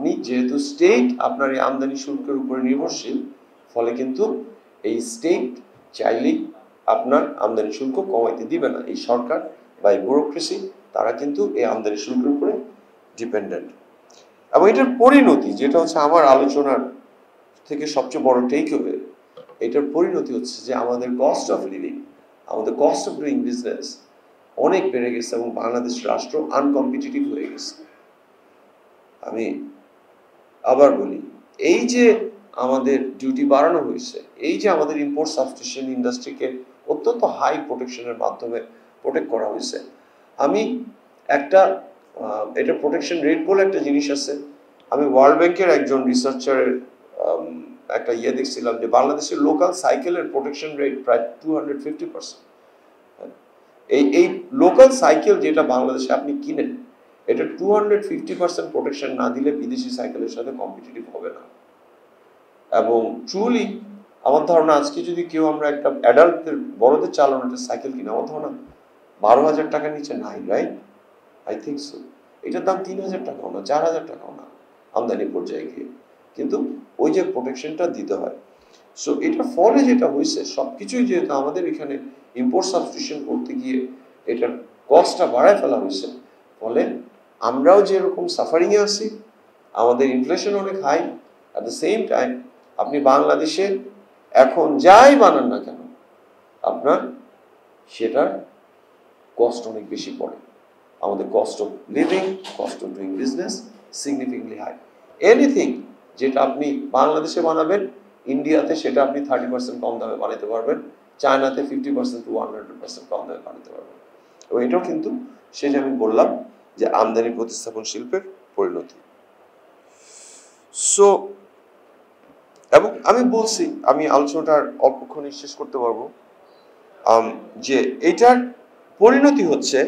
আপনি যেহেতু স্টেট আপনার এই আমদানি শুল্কের উপরে নির্ভরশীল, ফলে কিন্তু এই স্টেট চাইলেই আপনার আমদানি শুল্ক কমাইতে দিবে না। এই সরকার বা এই ব্যুরোক্রেসি তারা কিন্তু এই আমদানি শুল্কের উপরে ডিপেন্ডেন্ট। এবং এটার পরিণতি যেটা হচ্ছে আমার আলোচনার থেকে সবচেয়ে বড় টেকঅ্যাওয়ে, এটার পরিণতি হচ্ছে যে আমাদের কস্ট অফ লিভিং, আমাদের কস্ট অফ ডুইং বিজনেস অনেক বেড়ে গেছে এবং বাংলাদেশ রাষ্ট্র আনকম্পিটিটিভ হয়ে গেছে। আমি আবার বলি, এই যে আমাদের ডিউটি বাড়ানো হয়েছে, এই যে আমাদের ইম্পোর্ট সাবস্টিটিউশন ইন্ডাস্ট্রিকে অত্যন্ত হাই প্রোটেকশনের মাধ্যমে প্রোটেক্ট করা হয়েছে। আমি একটা এটা প্রোটেকশন রেট বলে একটা জিনিস আছে, আমি ওয়ার্ল্ড ব্যাংকের একজন রিসার্চারের একটা দেখছিলাম যে বাংলাদেশের লোকাল সাইকেলের প্রোটেকশন রেট প্রায় 250%। এই লোকাল সাইকেল যেটা বাংলাদেশে আপনি কিনেন, এটা 250% প্রোটেকশন না দিলে বিদেশি সাইকেলের সাথে কম্পিটিটিভ হবে না। এবং ট্রুলি আমার ধারণা আজকে যদি কেউ আমরা একটা অ্যাডাল্টদের বড়দের চালানো একটা সাইকেল কিনে, আমার ধারণা 12,000 টাকার নিচে নাই, রাইট? I think so. এটার দাম 3,000 টাকাও না, 4,000 টাকাও না আমদানি পর্যায়ে গিয়ে, কিন্তু ওই যে প্রোটেকশনটা দিতে হয়। সো এটার ফলে যেটা হয়েছে, সবকিছুই যেহেতু আমাদের এখানে ইম্পোর্ট সাবস্টিটিউশন করতে গিয়ে এটার কস্টটা বাড়ায় ফেলা হয়েছে, ফলে আমরাও যেরকম সাফারিংয়ে আছি, আমাদের ইনফ্লেশন অনেক high. At the same time আপনি বাংলাদেশে এখন যাই বানান না কেন, আপনার সেটার কস্ট অনেক বেশি পড়ে। আমাদের cost of living, cost of doing business significantly high. Anything যেটা আপনি বাংলাদেশে বানাবেন, ইন্ডিয়াতে সেটা আপনি 30% কম দামে বানাতে পারবেন, চায়নাতে 50% to 100% কম দামে বানাতে পারবেন। এবং এটাও কিন্তু সে যে আমি বললাম যে আমদানি প্রতিস্থাপন শিল্পের পরিণতি। সো এবং আমি বলছি, আমি আলোচনাটার অল্পক্ষণে শেষ করতে পারবো, যে এটার পরিণতি হচ্ছে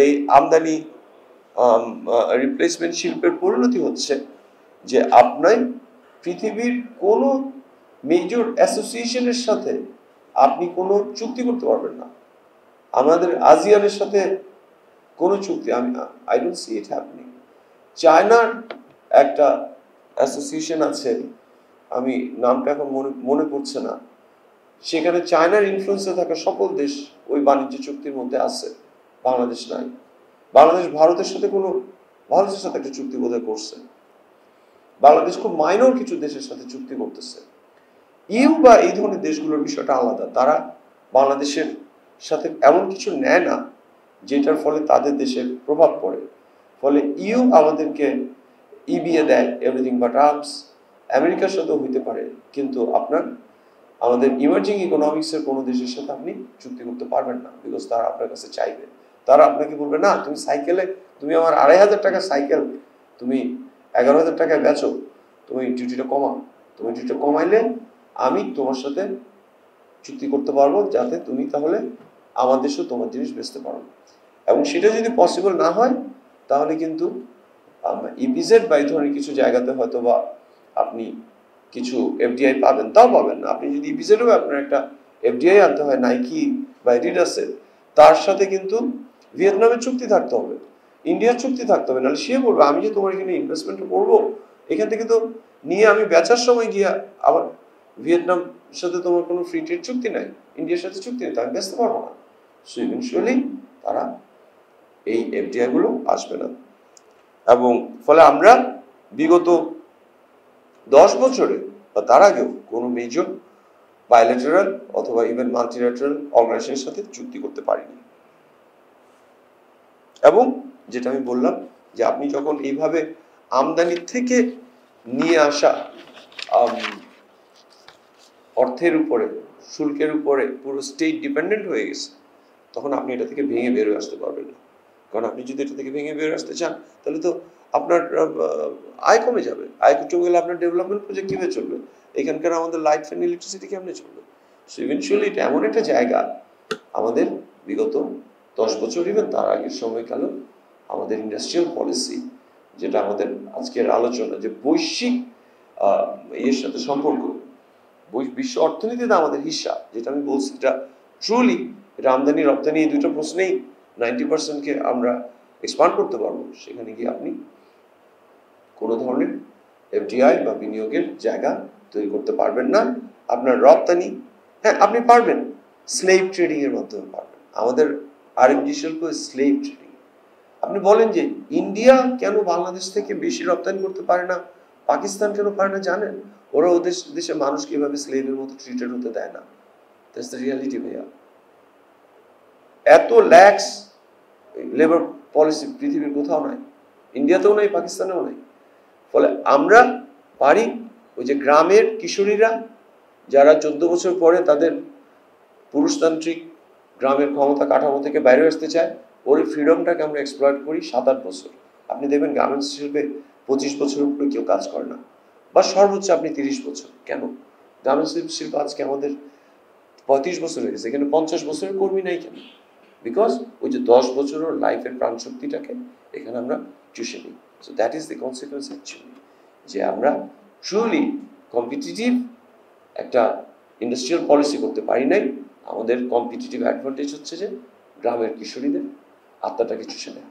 এই আমদানি রিপ্লেসমেন্ট শিল্পের পরিণতি হচ্ছে যে আপনার পৃথিবীর কোনো মেজর অ্যাসোসিয়েশনের সাথে আপনি কোনো চুক্তি করতে পারবেন না। আমাদের আসিয়ানের সাথে কোনো চুক্তি I don't see it happening. চায়নার একটা অ্যাসোসিয়েশন আছে, আমি নামটা এখন মনে পড়ছে না, সেখানে চায়নার ইনফ্লুয়েন্সে থাকা সকল দেশ ওই বাণিজ্য চুক্তির মধ্যে আছে, বাংলাদেশ নাই। বাংলাদেশ ভারতের সাথে একটা চুক্তি বোধহয় করছে, বাংলাদেশ খুব মাইনর কিছু দেশের সাথে চুক্তি করতেছে। ইউ বা এই ধরনের দেশগুলোর বিষয়টা আলাদা, তারা বাংলাদেশের সাথে এমন কিছু নেয় না যেটার ফলে তাদের দেশের প্রভাব পড়ে। ফলে ইউ আমাদেরকে ইবিএ দেয়, এভরিথিং বাট আর্মস। আমেরিকার সাথেও হইতে পারে, কিন্তু আমাদের ইমার্জিং ইকোনমিক্সের কোনো দেশের সাথে আপনি চুক্তি করতে পারবেন না, বিকজ তারা আপনার কাছে চাইবে। তারা আপনাকে বলবে, না তুমি আমার 2,500 টাকার সাইকেল তুমি 11,000 টাকায় বেচো, তুমি ডিউটিটা কমাও। তুমি ডিউটিটা কমাইলে আমি তোমার সাথে চুক্তি করতে পারবো, যাতে তুমি তাহলে আমার দেশেও তোমার জিনিস বেচতে পারো। এবং সেটা যদি পসিবল না হয়, তাহলে কিন্তু ইপিজেড বা এই ধরনের কিছু জায়গাতে হয়তো বা আপনি কিছু এফডিআই পাবেন, তাও পাবেন না। আপনি যদি ইপিজেডও আপনার একটা এফডিআই আনতে হয় নাইকি বা এডিডাসের, তার সাথে কিন্তু ভিয়েতনামের চুক্তি থাকতে হবে, ইন্ডিয়ার চুক্তি থাকতে হবে, নাহলে সে বলবে আমি যে তোমার এখানে ইনভেস্টমেন্ট করবো, এখান থেকে তো নিয়ে আমি বেচার সময় গিয়া আবার ভিয়েতনাম সাথে তোমার কোনো ফ্রি ট্রেড চুক্তি নাই, ইন্ডিয়ার সাথে চুক্তি নেই, আমি বেচতে পারবো না। সো ইভেনচুয়ালি তারা এই এফডিআই গুলো আসবে না। এবং ফলে আমরা বিগত 10 বছরে বা তার আগেও কোনো মেজর বাইলেটারাল অথবা ইভেন মাল্টিল্যাটারাল অর্গানাইজেশনের সাথে চুক্তি করতে পারিনি। এবং যেটা আমি বললাম যে আপনি যখন এইভাবে আমদানি থেকে নিয়ে আসা অর্থের উপরে, শুল্কের উপরে পুরো স্টেট ডিপেন্ডেন্ট হয়ে গেছে, তখন আপনি এটা থেকে ভেঙে বের হয়ে আসতে পারবেন না। কারণ আপনি যদি এটা থেকে ভেঙে বের আসতে চান, তাহলে তো আপনার আয় কমে যাবে। আয় কমে গেলে আপনার ডেভেলপমেন্ট প্রজেক্ট কিভাবে চলবে? এখানকার আমাদের লাইট ফ্যান ইলেকট্রিসিটি কেমনে চলবে? সো ইভেনচুয়ালি এটা এমন একটা জায়গা, আমাদের বিগত 10 বছর ইভেন তার আগের সময়কালে আমাদের ইন্ডাস্ট্রিয়াল পলিসি, যেটা আমাদের আজকের আলোচনা, যে বৈশ্বিক এর সাথে সম্পর্ক, বিশ্ব অর্থনীতিতে আমাদের হিস্সা, যেটা আমি বলছি, এটা ট্রুলি এটা আমদানি রপ্তানি এই দুটো প্রশ্নেই 90%কে আমরা এক্সপান্ড করতে পারবো। সেখানে গিয়ে আপনি কোনো ধরনের এফডিআই বা বিনিয়োগের জায়গা তৈরি করতে পারবেন না। আপনার রপ্তানি, হ্যাঁ আপনি পারবেন, স্লেভ ট্রেডিং এর মাধ্যমে পারবেন। আমাদের আরএমজি শিল্প স্লেভ ট্রেডিং। আপনি বলেন যে ইন্ডিয়া কেন বাংলাদেশ থেকে বেশি রপ্তানি করতে পারে না, পাকিস্তান কেন পারে না, জানেন? ওরা ওদের দেশের মানুষকে এভাবে স্লেভের মতো ট্রিটেড হতে দেয় না। দ্যাটস দ্য রিয়ালিটি ভাইয়া। এত ল্যাক্স লেবার পলিসি পৃথিবীর কোথাও নাই, ইন্ডিয়াতেও নাই, পাকিস্তানেও নাই। ফলে আমরা পারি ওই যে গ্রামের কিশোরীরা যারা 14 বছর পরে তাদের পুরুষতান্ত্রিক গ্রামের ক্ষমতা কাঠামো থেকে বাইরে আসতে চায়, ওর ফ্রিডমটাকে আমরা এক্সপ্লয়েট করি 7-8 বছর। আপনি দেখবেন গার্মেন্টস শিল্পে 25 বছরের উপরে কেউ কাজ করে না, বা সর্বোচ্চ আপনি 30 বছর। কেন? গার্মেন্টস শিল্প আজকে আমাদের 35 বছর হয়ে গেছে, এখানে 50 বছরের কর্মী নাই কেন? বিকজ ওই যে 10 বছরের লাইফের প্রাণ শক্তিটাকে এখানে আমরা চুষে নিই। So that is the consequence actually, যে আমরা ট্রুলি কম্পিটিটিভ একটা ইন্ডাস্ট্রিয়াল পলিসি করতে পারি নাই। আমাদের কম্পিটিটিভ অ্যাডভান্টেজ হচ্ছে যে গ্রামের কিশোরীদের আত্মাটাকে চুষে নেয়।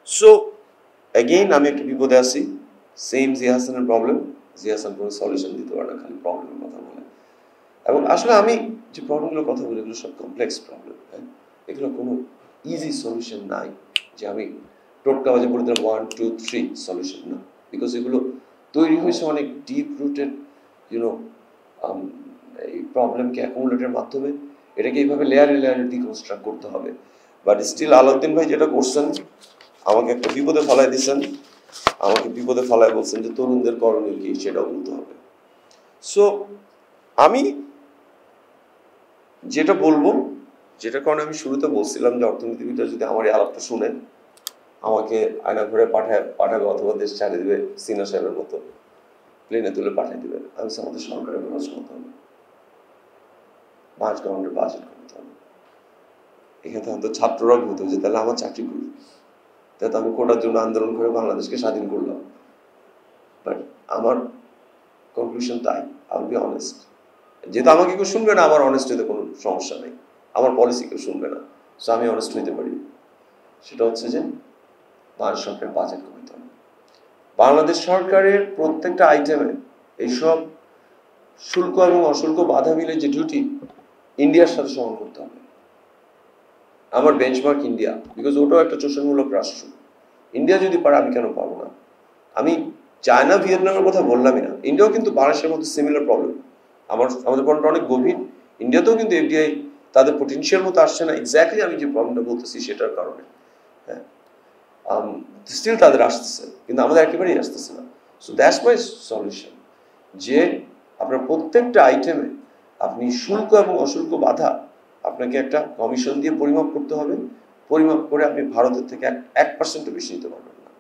সো অ্যাগেইন আমি একটা বিপদে আছি, সেম জিয়া হাসানের প্রবলেম। জিয়া হাসান কোনো সলিউশন দিতে পারে না, খালি প্রবলেমের কথা বলে। এবং আসলে আমি যে প্রবলেমগুলোর কথা বলি এগুলো সব কমপ্লেক্স প্রবলেম, হ্যাঁ, এগুলো কোনো ইজি সলিউশন নাই যে আমি টোটকা বাজে বলে দিলাম 1 2 3 সলিউশন না। বিকজ এগুলো তৈরি হয়েছে অনেক ডিপ রুটেড ইউনো এই প্রবলেমকে অ্যাকুমুলেটের মাধ্যমে। এটাকে এইভাবে লেয়ারে লেয়ারে ডিকনস্ট্রাক্ট করতে হবে। বাট স্টিল আলাউদ্দিন ভাই যেটা করছেন, আমাকে একটা বিপদে ফেলায় দিচ্ছেন, আমাকে বিপদে ফেলায় বলছেন যে তরুণদের করণীয় কি সেটাও বলতে হবে। সো আমি যেটা বলবো, যেটা কারণে আমি শুরুতে বলছিলাম যে অর্থনীতিবিদরা যদি আমার এই আলাপটা শুনেন, আমাকে আয়না ঘরে পাঠাবে অথবা দেশ ছাড়িয়ে দেবে সিনা সাহেবের মতো, প্লেনে তুলে পাঠিয়ে দেবে। আমি আমাদের সরকারের খরচ করতে হবে, 5 গভর্নমেন্টের বাজেট করতে হবে। এখানে তো ছাত্ররা ভূত যে তাহলে আমার চাকরি করি, তাহলে আমি কোটার জন্য আন্দোলন করে বাংলাদেশকে স্বাধীন করলাম। বাট আমার কনক্লুশন তাই, আই উইল বি অনেস্ট। যেহেতু আমাকে কেউ শুনবে না, আমার অনেস্ট হইতে কোনো সমস্যা নেই, আমার পলিসি কেউ শুনবে না, সো আমি অনেস্ট হইতে পারি। সেটা হচ্ছে যে বাংলাদেশ সরকারের বাজেট কমাতে হবে। বাংলাদেশ সরকারের প্রত্যেকটা আইটেমে এইসব শুল্ক এবং অশুল্ক বাধা মিলে যে ডিউটি ইন্ডিয়ার সাথে সমান করতে হবে। আমার বেঞ্চমার্ক ইন্ডিয়া, বিকজ ওটাও একটা শোষণমূলক রাষ্ট্র। ইন্ডিয়া যদি পারে আমি কেন পারবো না? আমি চায়না ভিয়েতনামের কথা বললামই না, ইন্ডিয়াও কিন্তু বাংলাদেশের মতো সিমিলার প্রবলেম। আমাদের প্রবলেমটা অনেক গভীর। ইন্ডিয়াতেও কিন্তু এফডিআই তাদের পটেনশিয়াল মতো আসছে না, এক্স্যাক্টলি আমি যে প্রবলেমটা বলতেছি সেটার কারণে। হ্যাঁ, স্টিল তাদের আসতেছে, কিন্তু আমাদের একেবারেই আসতেছে না। সো দ্যাটস মাই সলিউশন, যে আপনার প্রত্যেকটা আইটেমে আপনি শুল্ক এবং অশুল্ক বাধা আপনাকে একটা কমিশন দিয়ে পরিমাপ করতে হবে। পরিমাপ করে আপনি ভারতের থেকে 1% বেশি নিতে পারবেন না।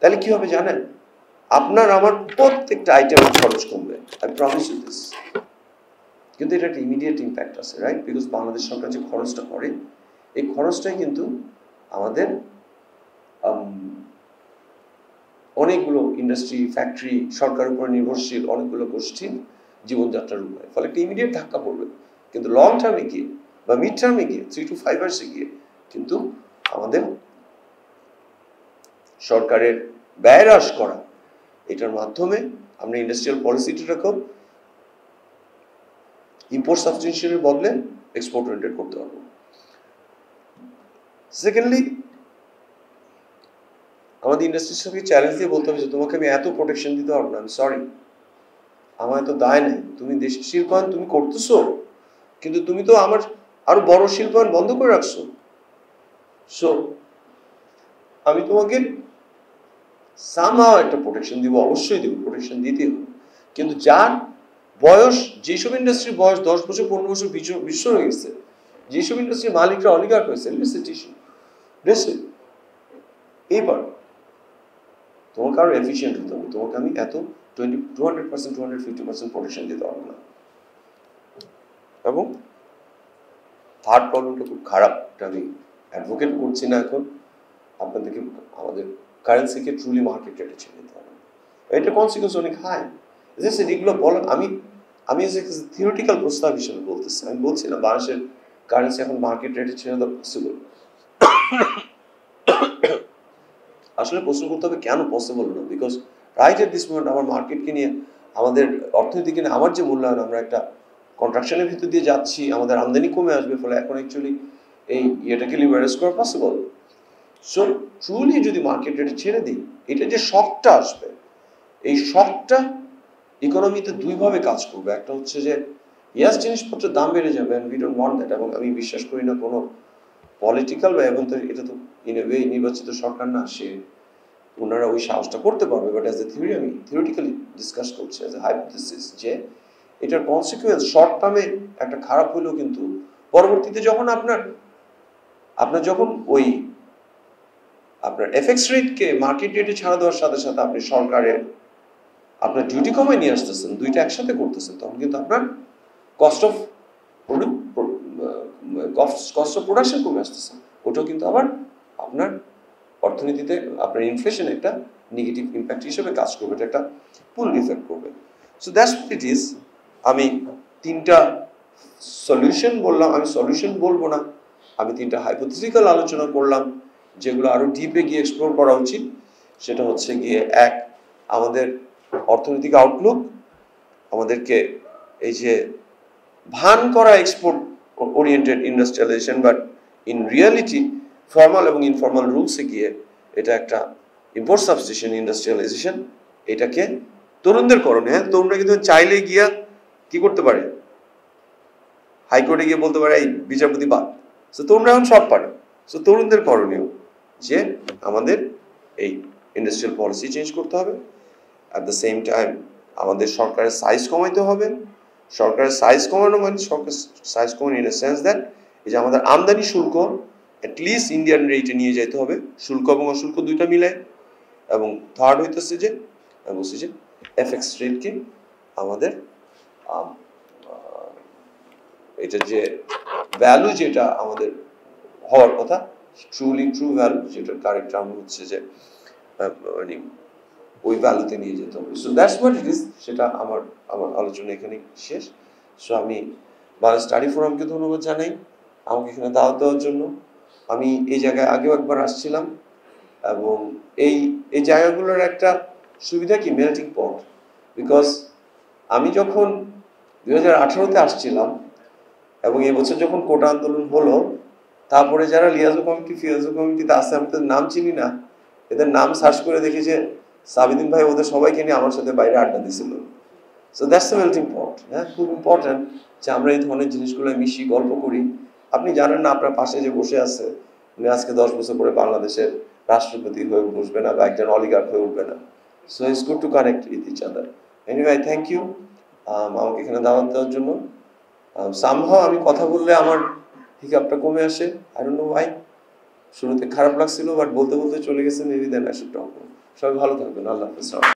তাহলে কি হবে জানেন? আপনার আমার প্রত্যেকটা আইটেমের খরচ কমবে, আই প্রমিস ইউ দিস। কিন্তু এটা একটা ইমিডিয়েট ইম্প্যাক্ট আছে, রাইট? বিকজ বাংলাদেশ সরকার যে খরচটা করে, এই খরচটাই কিন্তু আমাদের অনেকগুলো ইন্ডাস্ট্রি, ফ্যাক্টরি, সরকারের উপর নির্ভরশীল অনেকগুলো গোষ্ঠীর জীবনযাত্রার উপরে। ফলে একটা ইমিডিয়েট ধাক্কা পড়বে, কিন্তু লং টার্মে গিয়ে বা মিড টার্মে গিয়ে 3 to 5 ইয়ার্সে গিয়ে কিন্তু আমাদের সরকারের ব্যয় হ্রাস করা, এটার মাধ্যমে আমরা ইন্ডাস্ট্রিয়াল পলিসিটাকে ইম্পোর্ট সাবস্টিটিউশনের বদলে এক্সপোর্ট ওরিয়েন্টেড করতে পারবো। সেকেন্ডলি, আমাদের ইন্ডাস্ট্রির সঙ্গে চ্যালেঞ্জ দিয়ে বলতে হবে যে তোমাকে আমি এত প্রোটেকশন দিতে পারবো না, আমি সরি, আমার এত দায় নেই। তুমি দেশের শিল্পায়ন তুমি করতেছো, কিন্তু তুমি তো আমার আরো বড় শিল্পায়ন বন্ধ করে রাখছো। সো আমি তোমাকে সামহাও একটা প্রোটেকশন দিব, অবশ্যই দিব, প্রোটেকশন দিতে হবে। কিন্তু যার বয়স, যেসব ইন্ডাস্ট্রির বয়স 10 বছর 15 বছর বিশ্ব হয়ে গেছে, যেসব ইন্ডাস্ট্রির মালিকরা অলিগার্ক হয়েছে, এইবার তোমাকে আরো এফিসিয়েন্ট হতে হবে। তোমাকে আমি এত 200% 250% প্রোটেকশন দিতে পারবো না। এবং থার্ড প্রবলেমটা খুব খারাপ, এটা আমি অ্যাডভোকেট করছি না এখন। আপনাদেরকে আমাদের কারেন্সিকে ট্রুলি মার্কেট রেটে ছেড়ে দিতে হবে। এটা কনসিকুয়েন্স অনেক হাই। এগুলো বলেন, আমি থিওরিটিক্যাল প্রস্তাব হিসেবে বলতেছি। আমি বলছি না বাংলাদেশের কারেন্সি এখন মার্কেট রেটে ছেড়ে দেওয়া পসিবল। আসলে প্রশ্ন করতে হবে কেন পসিবল না, because right at this moment আমার মার্কেটকে নিয়ে, আমাদের অর্থনীতিকে নিয়ে আমার যে মূল্যায়ন, আমরা একটা কন্ট্রাকশনের ভিতর দিয়ে যাচ্ছি, আমাদের আমদানি কমে আসবে, ফলে এখন অ্যাকচুয়ালি এই ইয়েটাকে লিভারেজ করা পসিবল। সো ট্রুলি যদি মার্কেট এটা ছেড়ে দিই, এটা যে শকটা আসবে, এই শকটা ইকোনমিতে দুইভাবে কাজ করবে। একটা হচ্ছে যে ইয়াস জিনিসপত্রের দাম বেড়ে যাবে, and we don't want that. এবং আমি বিশ্বাস করি না কোনো পলিটিক্যাল বা এবং এটা তো ইন এ ওয়ে নির্বাচিত সরকার না, সে ওনারা ওই সাহসটা করতে পারবে। বাট অ্যাজ এ থিওরি, আমি থিওরিটিক্যালি ডিসকাস করছি অ্যাজ এ হাইপোথিসিস, যে এটার কনসিকুয়েন্স শর্ট টার্মে একটা খারাপ হলেও কিন্তু পরবর্তীতে যখন আপনার যখন ওই আপনার এফএক্স রেটকে মার্কেট রেটে ছাড়া দেওয়ার সাথে সাথে আপনি সরকারের আপনার ডিউটি কমায় নিয়ে আসতেছেন, দুইটা একসাথে করতেছেন, তখন কিন্তু আপনার কস্ট অফ প্রোডাকশন কমে আসতেছে। ওটাও কিন্তু আবার আপনার অর্থনীতিতে আপনার ইনফ্লেশন একটা নেগেটিভ ইম্প্যাক্ট হিসেবে কাজ করবে, এটা একটা পুল ইফেক্ট করবে। So that's what it is. আমি তিনটা সলিউশন বললাম, আমি সলিউশন বলবো না, আমি তিনটা হাইপোথেটিক্যাল আলোচনা করলাম, যেগুলো আরো ডিপে গিয়ে এক্সপ্লোর করা উচিত। সেটা হচ্ছে গিয়ে এক, আমাদের অর্থনৈতিক আউটলুক আমাদেরকে এই যে ভান করা export oriented industrialisation, but in reality formal এবং ইনফর্মাল রুলসে গিয়ে এটা একটা ইম্পোর্ট সাবস্টিটিউশন ইন্ডাস্ট্রিয়ালাইজেশন, এটাকে তরুণদের করণে। হ্যাঁ, তরুণরা কিন্তু চাইলে গিয়া কি করতে পারে, হাইকোর্টে গিয়ে বলতে পারে এই বিচারপতি বাদ। সো তরুণরা এখন সব পারে। সো তরুণদের করণীয় যে আমাদের এই ইন্ডাস্ট্রিয়াল পলিসি চেঞ্জ করতে হবে। অ্যাট দ্য সেম টাইম আমাদের সরকারের সাইজ কমাইতে হবে। সরকারের সাইজ কমানো মানে সরকার সাইজ কমানো ইন এ সেন্স দ্যাট এই যে আমাদের আমদানি শুল্ক অ্যাটলিস্ট ইন্ডিয়ান রেটে নিয়ে যেতে হবে, শুল্ক এবং অশুল্ক দুইটা মিলায়। এবং থার্ড হইতেছে যে আমি বলছি যে এফএক্স রেটকে আমাদের এটা যে ভ্যালু যেটা আমাদের হওয়ার কথা, ট্রুলি ট্রু ভ্যালু, যেটার কারেক্ট টার্ম হচ্ছে যে মানে ওই ভ্যালুতে নিয়ে যেতে হবে। So that's what it is. সেটা আমার আলোচনা এখানে শেষ। সো আমি বাংলা স্টাডি ফোরামকে ধন্যবাদ জানাই আমাকে এখানে দাওয়াত দেওয়ার জন্য। আমি এই জায়গায় আগেও একবার আসছিলাম, এবং এই জায়গাগুলোর একটা সুবিধা কি, মেল্টিং পট। বিকজ আমি যখন 2018-তে আসছিলাম এবং এই বছর যখন কোটা আন্দোলন হলো, তারপরে যারা লিয়াজো কমিটি ফিয়াজো কমিটিতে আছে, আমি তাদের নাম চিনি না, এদের নাম সার্চ করে দেখি যে সাবিদিন ভাই ওদের সবাইকে নিয়ে আমার সাথে বাইরে আড্ডা দিছিল। সো দ্যাটস দ্য মেল্টিং পট। হ্যাঁ, খুব ইম্পর্টেন্ট যে আমরা এই ধরনের জিনিসগুলো মিশি, গল্প করি। আপনি জানেন না আপনার পাশে যে বসে আছে উনি আজকে 10 বছর পরে বাংলাদেশের রাষ্ট্রপতি হয়ে বসবে না বা একজন অলিগার্ক হয়ে উঠবে না। So it's good to connect with each other. Anyway, thank you আমাকে এখানে দাওয়াত দেওয়ার জন্য। সামহাও আমি কথা বললে আমার হিকআপটা কমে আসে, আই ডোন্ট নো ওয়াই। শুরুতে খারাপ লাগছিল, বাট বলতে বলতে চলে গেছে, maybe then I should talk. সবাই ভালো থাকবেন, আল্লাহ হাফেজ।